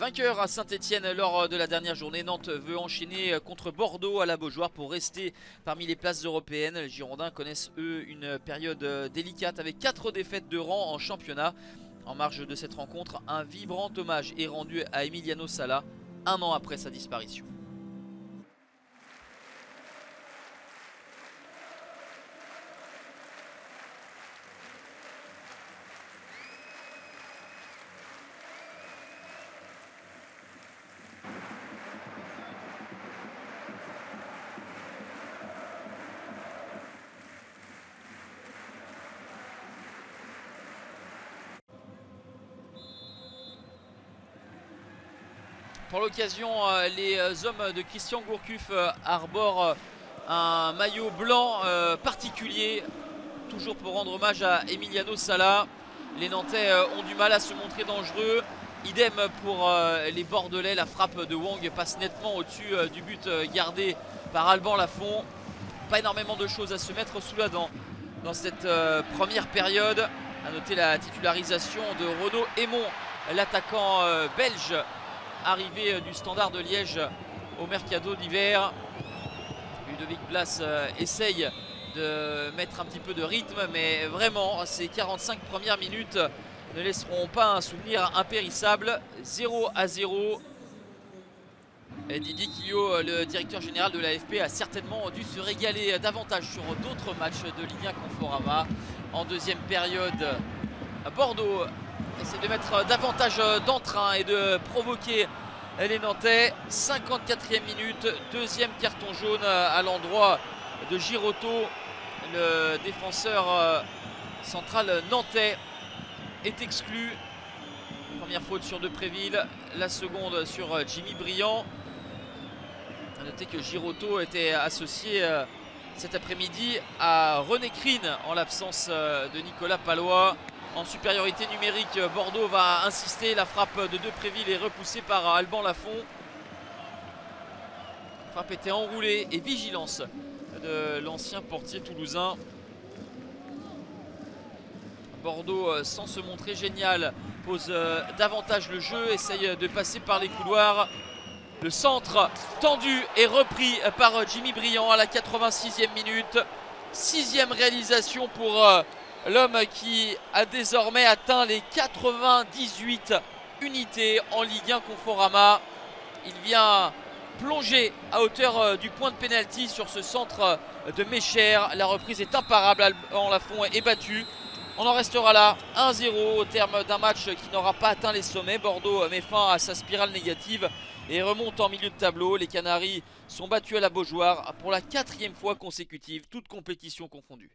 Vainqueur à Saint-Etienne lors de la dernière journée, Nantes veut enchaîner contre Bordeaux à la Beaujoire pour rester parmi les places européennes. Les Girondins connaissent eux une période délicate avec 4 défaites de rang en championnat. En marge de cette rencontre, un vibrant hommage est rendu à Emiliano Sala un an après sa disparition. Pour l'occasion, les hommes de Christian Gourcuff arborent un maillot blanc particulier, toujours pour rendre hommage à Emiliano Sala. Les Nantais ont du mal à se montrer dangereux. Idem pour les Bordelais, la frappe de Wang passe nettement au-dessus du but gardé par Alban Lafont. Pas énormément de choses à se mettre sous la dent dans cette première période. A noter la titularisation de Renaud Hémon, l'attaquant belge arrivé du Standard de Liège au mercato d'hiver. Ludovic Blas essaye de mettre un petit peu de rythme, mais vraiment ces 45 premières minutes ne laisseront pas un souvenir impérissable. 0-0. Et Didier Quillot, le directeur général de l'AFP, a certainement dû se régaler davantage sur d'autres matchs de Ligue 1 Conforama. En deuxième période, Bordeaux essaie de mettre davantage d'entrain et de provoquer les Nantais. 54e minute, deuxième carton jaune à l'endroit de Girotto. Le défenseur central nantais est exclu. Première faute sur Depréville, la seconde sur Jimmy Briand. A noter que Girotto était associé cet après-midi à René Crine en l'absence de Nicolas Pallois. En supériorité numérique, Bordeaux va insister. La frappe de Depréville est repoussée par Alban Lafont. La frappe était enroulée et vigilance de l'ancien portier toulousain. Bordeaux, sans se montrer génial, pose davantage le jeu, essaye de passer par les couloirs. Le centre tendu est repris par Jimmy Briand à la 86e minute. 6e réalisation pour l'homme qui a désormais atteint les 98 unités en Ligue 1 Conforama. Il vient plonger à hauteur du point de pénalty sur ce centre de Mecher. La reprise est imparable, Alban Lafont est battu. On en restera là, 1-0 au terme d'un match qui n'aura pas atteint les sommets. Bordeaux met fin à sa spirale négative et remonte en milieu de tableau. Les Canaries sont battus à la Beaujoire pour la 4e fois consécutive, toutes compétitions confondues.